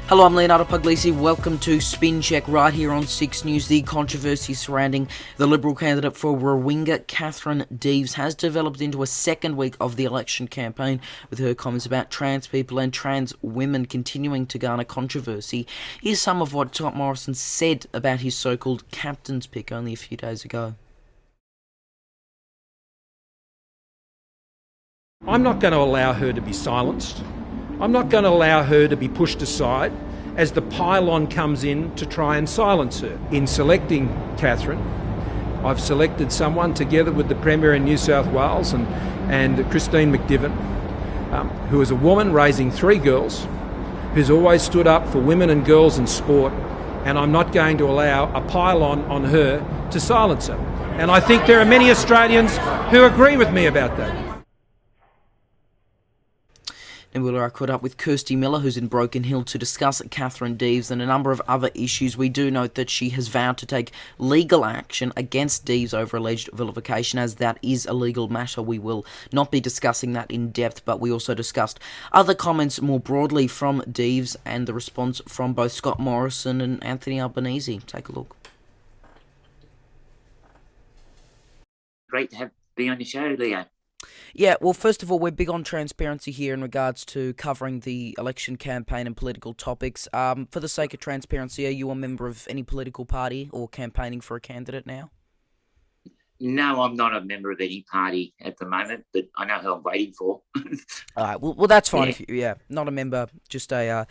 Hello, I'm Leonardo Puglisi. Welcome to SpinCheck right here on 6 News. The controversy surrounding the Liberal candidate for Warringah, Katherine Deves, has developed into a second week of the election campaign, with her comments about trans people and trans women continuing to garner controversy. Here's some of what Scott Morrison said about his so-called captain's pick only a few days ago. I'm not going to allow her to be silenced. I'm not going to allow her to be pushed aside as the pylon comes in to try and silence her. In selecting Katherine, I've selected someone together with the Premier in New South Wales and Kirsti Miller, who is a woman raising 3 girls, who's always stood up for women and girls in sport, and I'm not going to allow a pylon on her to silence her. And I think there are many Australians who agree with me about that. And I caught up with Kirsti Miller, who's in Broken Hill, to discuss Katherine Deves and a number of other issues. We do note that she has vowed to take legal action against Deves over alleged vilification, as that is a legal matter. We will not be discussing that in depth, but we also discussed other comments more broadly from Deves and the response from both Scott Morrison and Anthony Albanese. Take a look. Great to be on your show, Leo. Yeah, well, first of all, we're big on transparency here in regards to covering the election campaign and political topics. For the sake of transparency, are you a member of any political party or campaigning for a candidate now? No, I'm not a member of any party at the moment, but I know who I'm waiting for. All right, well, that's fine. Yeah. If not a member, just a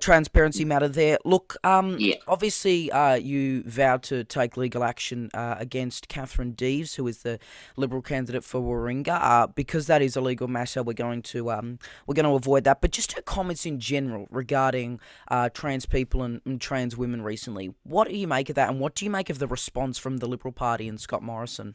transparency matter there. Look, obviously, you vowed to take legal action against Katherine Deves, who is the Liberal candidate for Warringah. Because that is a legal matter, we're going to avoid that. But just her comments in general regarding trans people and trans women recently. What do you make of that, and what do you make of the response from the Liberal Party and Scott Morrison?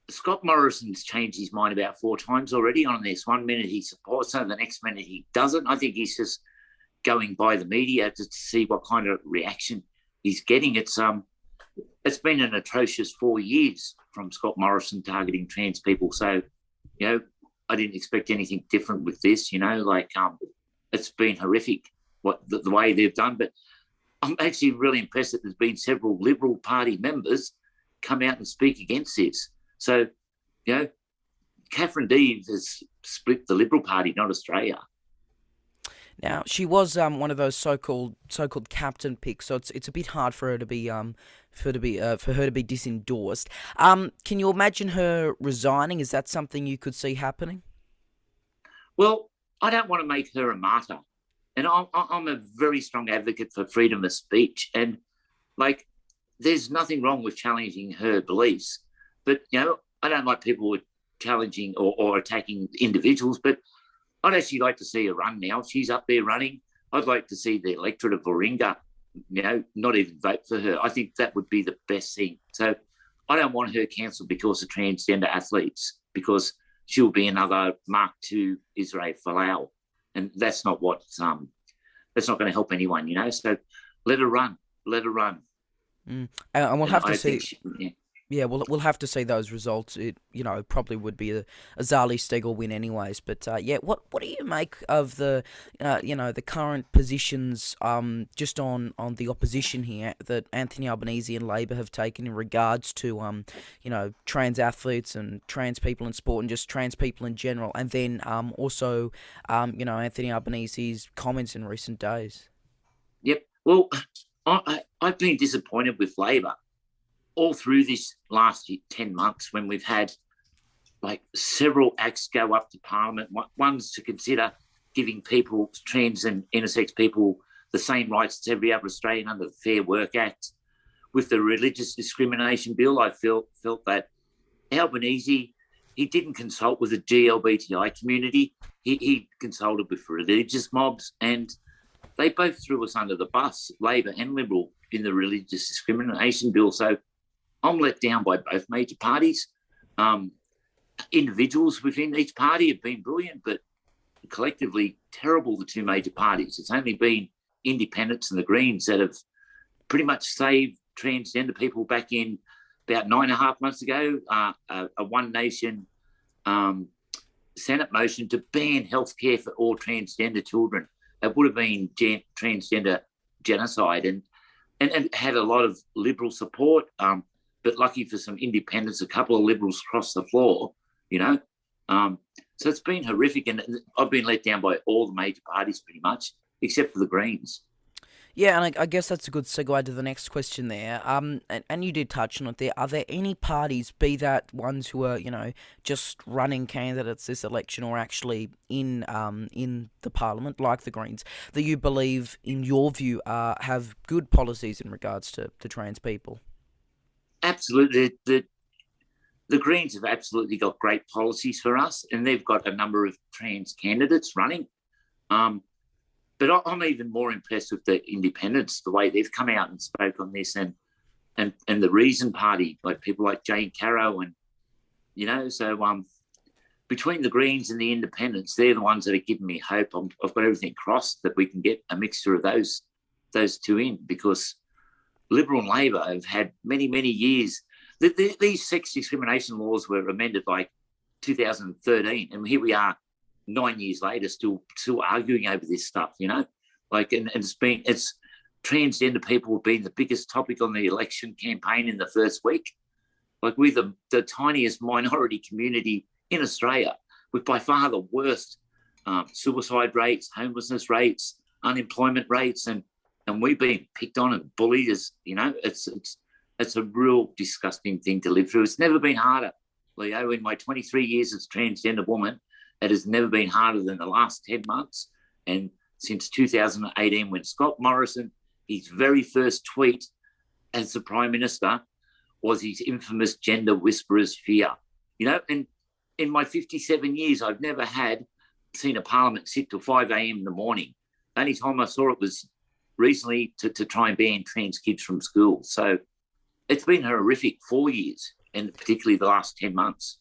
Scott Morrison's changed his mind about 4 times already on this. 1 minute he supports her, the next minute he doesn't. I think he's just going by the media to see what kind of reaction he's getting. It's been an atrocious 4 years from Scott Morrison targeting trans people. So, I didn't expect anything different with this. It's been horrific what the way they've done. But I'm actually really impressed that there's been several Liberal Party members come out and speak against this. So, Katherine Deves has split the Liberal Party, not Australia. Now, she was one of those so-called captain picks, so it's a bit hard for her to be disendorsed. Can you imagine her resigning? Is that something you could see happening? Well, I don't want to make her a martyr. And I'm a very strong advocate for freedom of speech. And, there's nothing wrong with challenging her beliefs. But, I don't like people challenging or attacking individuals. But I'd actually like to see her run now. She's up there running. I'd like to see the electorate of Warringah, not even vote for her. I think that would be the best thing. So I don't want her cancelled because of transgender athletes, because she'll be another Mark II Israel Folau. And that's not that's not going to help anyone, So let her run. And we'll have to see. We'll have to see those results. It probably would be a Zali Steggall win, anyways. But what do you make of the the current positions just on the opposition here that Anthony Albanese and Labor have taken in regards to trans athletes and trans people in sport and just trans people in general, and then also Anthony Albanese's comments in recent days? Yep. Well, I've been disappointed with Labor all through this last 10 months, when we've had several acts go up to Parliament. One's to consider giving people, trans and intersex people, the same rights as every other Australian under the Fair Work Act. With the religious discrimination bill, I felt that Albanese, he didn't consult with the GLBTI community. He consulted with religious mobs, and they both threw us under the bus, Labor and Liberal, in the religious discrimination bill. So I'm let down by both major parties. Individuals within each party have been brilliant, but collectively terrible, the 2 major parties. It's only been independents and the Greens that have pretty much saved transgender people back in about 9.5 months ago. A One Nation Senate motion to ban healthcare for all transgender children. it would have been transgender genocide, and had a lot of Liberal support. But lucky for some independents, a couple of Liberals crossed the floor, you know. So it's been horrific, and I've been let down by all the major parties pretty much, except for the Greens. Yeah, and I guess that's a good segue to the next question there. And you did touch on it there. Are there any parties, be that ones who are, just running candidates this election or actually in the parliament, like the Greens, that you believe, in your view, have good policies in regards to trans people? Absolutely. The Greens have absolutely got great policies for us, and they've got a number of trans candidates running. But I'm even more impressed with the independents, the way they've come out and spoke on this, and the Reason Party, like people like Jane Carrow, and so between the Greens and the independents, they're the ones that are giving me hope. I've got everything crossed that we can get a mixture of those two in, because Liberal and Labor have had many years. These sex discrimination laws were amended like 2013, and here we are 9 years later, still arguing over this stuff, like, and it's transgender people have been the biggest topic on the election campaign in the first week. Like, we're the tiniest minority community in Australia, with by far the worst suicide rates, homelessness rates, unemployment rates, and we've been picked on and bullied. As it's a real disgusting thing to live through. It's never been harder, Leo. In my 23 years as a transgender woman, it has never been harder than the last 10 months. And since 2018, when Scott Morrison, his very first tweet as the Prime Minister was his infamous gender whisperer's fear. And in my 57 years, I've never seen a parliament sit till 5 a.m. in the morning. The only time I saw it was recently to try and ban trans kids from school. So it's been a horrific 4 years, and particularly the last 10 months.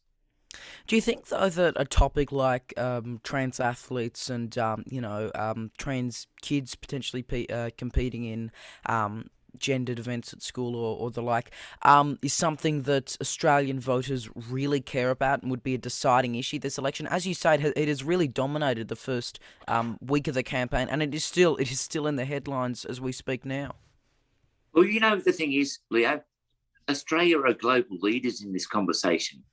Do you think, though, that a topic like trans athletes and, trans kids potentially competing in gendered events at school or the like, is something that Australian voters really care about and would be a deciding issue this election? As you say, it has really dominated the first week of the campaign, and it is still in the headlines as we speak now. Well, the thing is, Leo, Australia are global leaders in this conversation.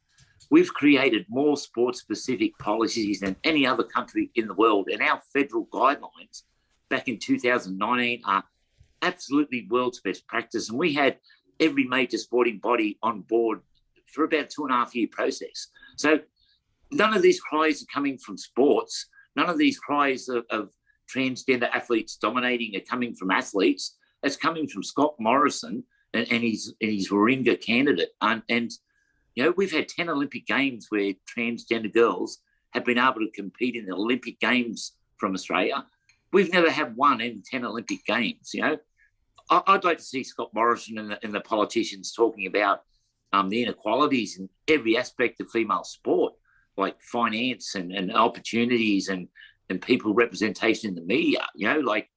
We've created more sports-specific policies than any other country in the world, and our federal guidelines back in 2019 are absolutely world's best practice. And we had every major sporting body on board for about a 2.5-year process. So none of these cries are coming from sports. None of these cries of transgender athletes dominating are coming from athletes. It's coming from Scott Morrison and his warringah candidate. And we've had 10 Olympic Games where transgender girls have been able to compete in the Olympic Games from Australia. We've never had one in 10 Olympic Games. I'd like to see Scott Morrison and the politicians talking about the inequalities in every aspect of female sport, like finance and opportunities and people representation in the media. Like,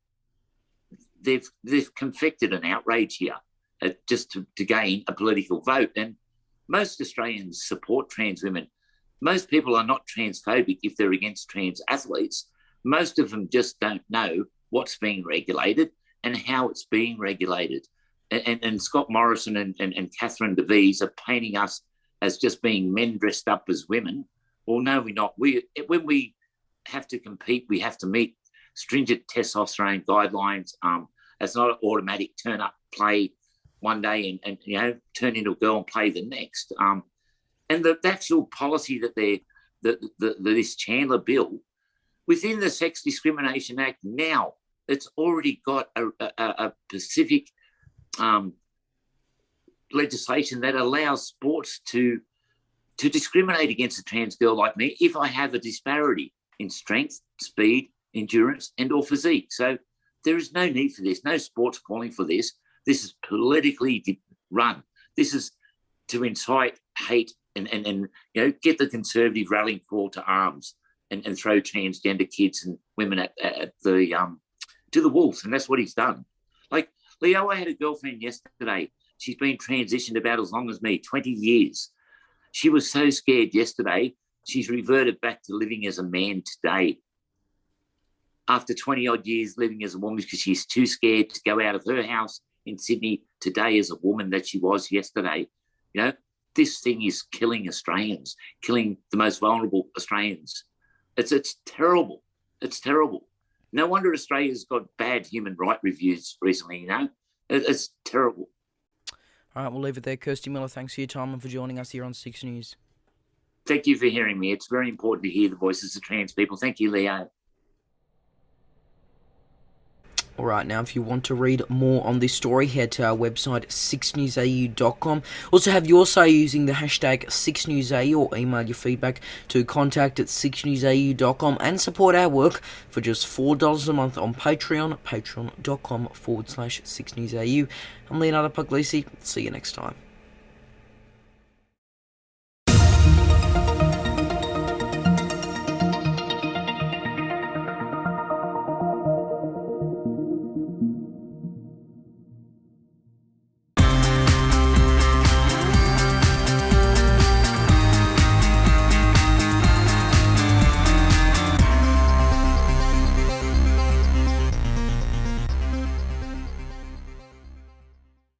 they've confected an outrage here just to gain a political vote. And most Australians support trans women. Most people are not transphobic if they're against trans athletes. Most of them just don't know what's being regulated and how it's being regulated. And Scott Morrison and Katherine Deves are painting us as just being men dressed up as women. Well, no, we're not. When we have to compete, we have to meet stringent testosterone guidelines. It's not an automatic turn up, play one day and turn into a girl and play the next. And the actual policy that this Chandler bill within the Sex Discrimination Act now, it's already got a specific legislation that allows sports to discriminate against a trans girl like me if I have a disparity in strength, speed, endurance, and or physique. So there is no need for this. No sport's calling for this. This is politically run. This is to incite hate and get the Conservative rallying call to arms and throw transgender kids and women at to the wolves. And that's what he's done. Like, Leo, I had a girlfriend yesterday. She's been transitioned about as long as me, 20 years. She was so scared yesterday, she's reverted back to living as a man today. after 20 odd years living as a woman because she's too scared to go out of her house in Sydney today as a woman that she was yesterday. You know, this thing is killing Australians, killing the most vulnerable Australians. It's terrible. It's terrible. No wonder Australia's got bad human rights reviews recently, you know. It's terrible. All right, we'll leave it there. Kirsti Miller, thanks for your time and for joining us here on 6 News. Thank you for hearing me. It's very important to hear the voices of trans people. Thank you, Leo. All right, now if you want to read more on this story, head to our website 6newsau.com. Also have your say using the hashtag 6newsau or email your feedback to contact@6newsau.com and support our work for just $4 a month on Patreon, patreon.com/6newsau. I'm Leonardo Puglisi. See you next time.